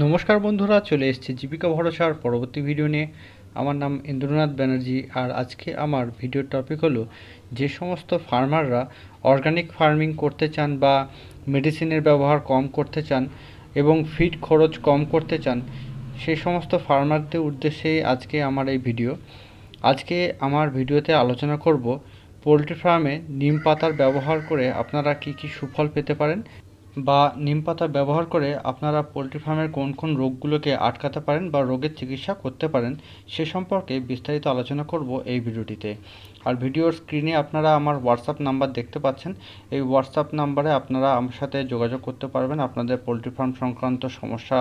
নমস্কার বন্ধুরা, চলে এসেছি জীবিকা ভরসার পরবর্তী ভিডিও নিয়ে। আমার নাম ইন্দ্রনাথ ব্যানার্জি, আর আজকে আমার ভিডিওর টপিক হলো যে সমস্ত ফার্মাররা অর্গানিক ফার্মিং করতে চান বা মেডিসিনের ব্যবহার কম করতে চান এবং ফিড খরচ কম করতে চান, সেই সমস্ত ফার্মারদের উদ্দেশ্যে আজকে আমার এই ভিডিও। আজকে আমার ভিডিওতে আলোচনা করব পোলট্রি ফার্মে নিম পাতার ব্যবহার করে আপনারা কি কি সুফল পেতে পারেন, বা নিম পাতা ব্যবহার করে আপনারা পোলট্রি ফার্মের কোন কোন রোগগুলোকে আটকাতে পারেন বা রোগের চিকিৎসা করতে পারেন, সে সম্পর্কে বিস্তারিত আলোচনা করব এই ভিডিওটিতে। আর ভিডিওর স্ক্রিনে আপনারা আমার হোয়াটসঅ্যাপ নাম্বার দেখতে পাচ্ছেন। এই হোয়াটসঅ্যাপ নাম্বারে আপনারা আমার সাথে যোগাযোগ করতে পারবেন, আপনাদের পোলট্রি ফার্ম সংক্রান্ত সমস্যা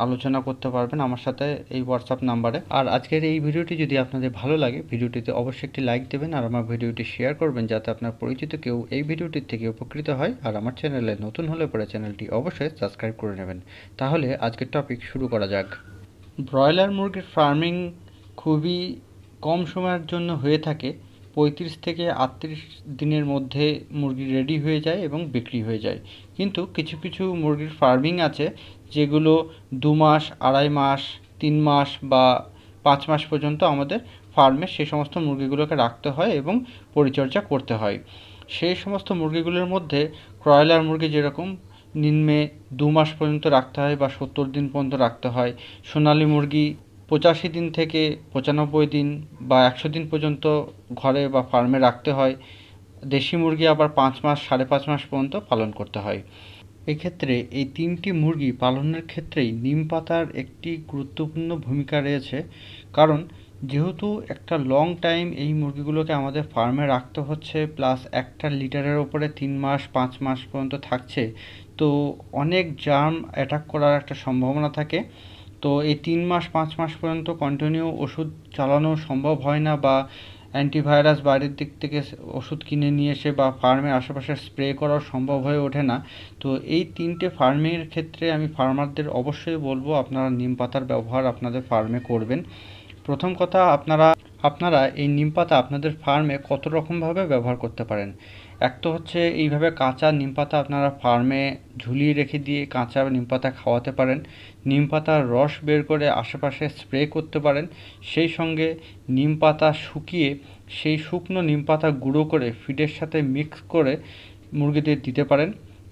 আলোচনা করতে পারবেন আমার সাথে এই হোয়াটসঅ্যাপ নাম্বারে। আর আজকের এই ভিডিওটি যদি আপনাদের ভালো লাগে, ভিডিওটিতে অবশ্যই একটি লাইক দেবেন আর আমার ভিডিওটি শেয়ার করবেন, যাতে আপনার পরিচিত কেউ এই ভিডিওটির থেকে উপকৃত হয়। আর আমার চ্যানেলে নতুন হলে পরে চ্যানেলটি অবশ্যই সাবস্ক্রাইব করে নেবেন। তাহলে আজকের টপিক শুরু করা যাক। ব্রয়লার মুরগির ফার্মিং খুবই কম সময়ের জন্য হয়ে থাকে। 35 থেকে 38 দিনের মধ্যে মুরগি রেডি হয়ে যায় এবং বিক্রি হয়ে যায়। কিন্তু কিছু কিছু মুরগির ফার্মিং আছে যেগুলো 2 মাস, 2.5 মাস, 3 মাস বা 5 মাস পর্যন্ত আমাদের ফার্মে সেই সমস্ত মুরগিগুলোকে রাখতে হয় এবং পরিচর্যা করতে হয়। সেই সমস্ত মুরগিগুলোর মধ্যে ব্রয়লার মুরগি যেরকম নিম্নে 2 মাস পর্যন্ত রাখতে হয় বা 70 দিন পর্যন্ত রাখতে হয়। সোনালী মুরগি 85 দিন থেকে 95 দিন বা 100 দিন পর্যন্ত ঘরে বা ফার্মে রাখতে হয়। দেশি মুরগি আবার 5 মাস, 5.5 মাস পর্যন্ত পালন করতে হয়। এক্ষেত্রে এই 3টি মুরগি পালনের ক্ষেত্রেই নিম পাতার একটি গুরুত্বপূর্ণ ভূমিকা রয়েছে। কারণ যেহেতু একটা লং টাইম এই মুরগিগুলোকে আমাদের ফার্মে রাখতে হচ্ছে, প্লাস একটা লিটারের ওপরে 3 মাস 5 মাস পর্যন্ত থাকছে, তো অনেক জার্ম অ্যাটাক করার একটা সম্ভাবনা থাকে। তো এই 3 মাস 5 মাস পর্যন্ত কন্টিনিউ ওষুধ চালানো সম্ভব হয় না, বা অ্যান্টিভাইরাস বাইরের দিক থেকে ওষুধ কিনে নিয়ে এসে বা ফার্মের আশেপাশে স্প্রে করা সম্ভব হয়ে ওঠে না। তো এই 3টে ফার্মের ক্ষেত্রে আমি ফার্মারদের অবশ্যই বলবো আপনারা নিম পাতার ব্যবহার আপনাদের ফার্মে করবেন। প্রথম কথা, আপনারা এই নিম পাতা আপনাদের ফার্মে কত রকমভাবে ব্যবহার করতে পারেন। এক তো হচ্ছে এইভাবে কাঁচা নিম পাতা আপনারা ফার্মে ঝুলিয়ে রেখে দিয়ে কাঁচা নিম পাতা খাওয়াতে পারেন। নিম পাতার রস বের করে আশেপাশে স্প্রে করতে পারেন। সেই সঙ্গে নিম পাতা শুকিয়ে সেই শুকনো নিম পাতা গুঁড়ো করে ফিডের সাথে মিক্স করে মুরগিদের দিতে পারেন।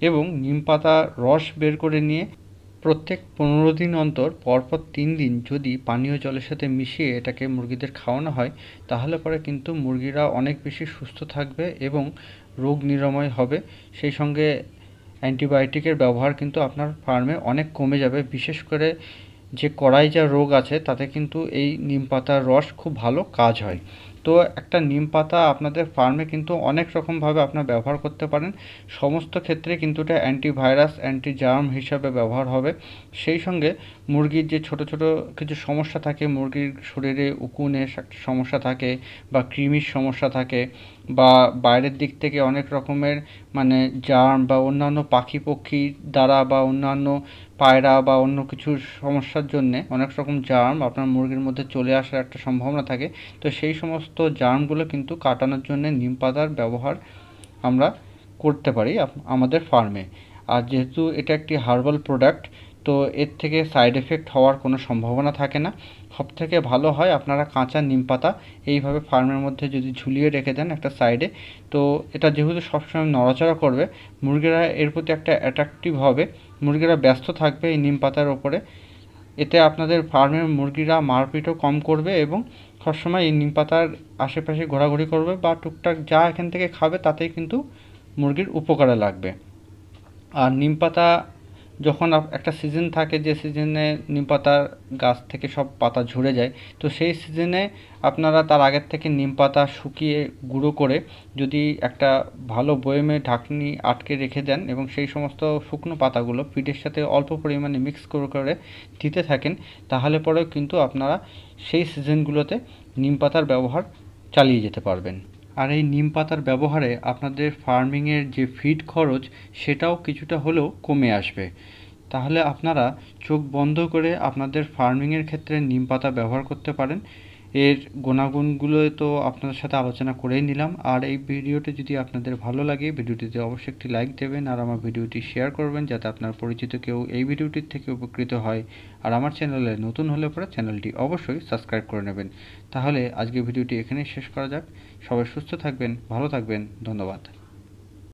এবং নিম পাতা রস বের করে নিয়ে প্রত্যেক 15 দিন অন্তর পরপর 3 দিন যদি পানীয় জলের সাথে মিশিয়ে এটাকে মুরগিদের খাওয়ানো হয়, তাহলে পরে কিন্তু মুরগিরা অনেক বেশি সুস্থ থাকবে এবং রোগ নিরাময় হবে। সেই সঙ্গে অ্যান্টিবায়োটিকের ব্যবহার কিন্তু আপনার ফার্মে অনেক কমে যাবে। বিশেষ করে যে কড়াইজা রোগ আছে তাতে কিন্তু এই নিম পাতার রস খুব ভালো কাজ হয়। তো একটা নিম পাতা আপনাদের ফার্মে কিন্তু অনেক রকমভাবে আপনারা ব্যবহার করতে পারেন। সমস্ত ক্ষেত্রে কিন্তু এটা অ্যান্টিভাইরাস, অ্যান্টি জার্ম হিসাবে ব্যবহার হবে। সেই সঙ্গে মুরগির যে ছোট ছোট কিছু সমস্যা থাকে, মুরগির শরীরে উকুনের একটা সমস্যা থাকে বা কৃমির সমস্যা থাকে, বা বাইরের দিক থেকে অনেক রকমের মানে জার্ম বা অন্যান্য পাখি পক্ষীর দ্বারা বা অন্যান্য পায়রা বা অন্য কিছু সমস্যার জন্যে অনেক রকম জার্ম আপনার মুরগির মধ্যে চলে আসার একটা সম্ভাবনা থাকে। তো সেই সমস্ত জার্মগুলো কিন্তু কাটানোর জন্য নিম পাতার ব্যবহার আমরা করতে পারি আমাদের ফার্মে। আর যেহেতু এটা একটি হার্বাল প্রোডাক্ট, তো এর থেকে সাইড এফেক্ট হওয়ার কোনো সম্ভাবনা থাকে না। সবথেকে ভালো হয় আপনারা কাঁচা নিম পাতা এইভাবে ফার্মের মধ্যে যদি ঝুলিয়ে রেখে দেন একটা সাইডে, তো এটা যেহেতু সবসময় নড়াচড়া করবে, মুরগিরা এর প্রতি একটা অ্যাট্রাকটিভ হবে, মুরগিরা ব্যস্ত থাকবে এই নিম পাতার ওপরে। এতে আপনাদের ফার্মের মুরগিরা মারপিটও কম করবে এবং সবসময় এই নিম পাতার আশেপাশে ঘোরাঘুরি করবে বা টুকটাক যা এখান থেকে খাবে তাতেই কিন্তু মুরগির উপকারে লাগবে। আর নিম পাতা যখন একটা সিজন থাকে, যে সিজনে নিম পাতার গাছ থেকে সব পাতা ঝরে যায়, তো সেই সিজনে আপনারা তার আগের থেকে নিম পাতা শুকিয়ে গুঁড়ো করে যদি একটা ভালো বয়েমে ঢাকনি আটকে রেখে দেন এবং সেই সমস্ত শুকনো পাতাগুলো ফিডের সাথে অল্প পরিমাণে মিক্স করে করে দিতে থাকেন, তাহলে পরেও কিন্তু আপনারা সেই সিজনগুলোতে নিম পাতার ব্যবহার চালিয়ে যেতে পারবেন। আর এই নিম পাতার ব্যবহারে আপনাদের ফার্মিংয়ের যে ফিড খরচ সেটাও কিছুটা হলেও কমে আসবে। তাহলে আপনারা চোখ বন্ধ করে আপনাদের ফার্মিংয়ের ক্ষেত্রে নিম পাতা ব্যবহার করতে পারেন এর গুণাগুণগুলো তো আপনাদের সাথে আলোচনা করেই নিলাম। আর এই ভিডিওটি যদি আপনাদের ভালো লাগে, ভিডিওটিতে অবশ্যই একটি লাইক দেবেন আর আমার ভিডিওটি শেয়ার করবেন, যাতে আপনার পরিচিত কেউ এই ভিডিওটির থেকে উপকৃত হয়। আর আমার চ্যানেলে নতুন হলে পরে চ্যানেলটি অবশ্যই সাবস্ক্রাইব করে নেবেন। তাহলে আজকের ভিডিওটি এখানেই শেষ করা যাক। সবাই সুস্থ থাকবেন, ভালো থাকবেন, ধন্যবাদ।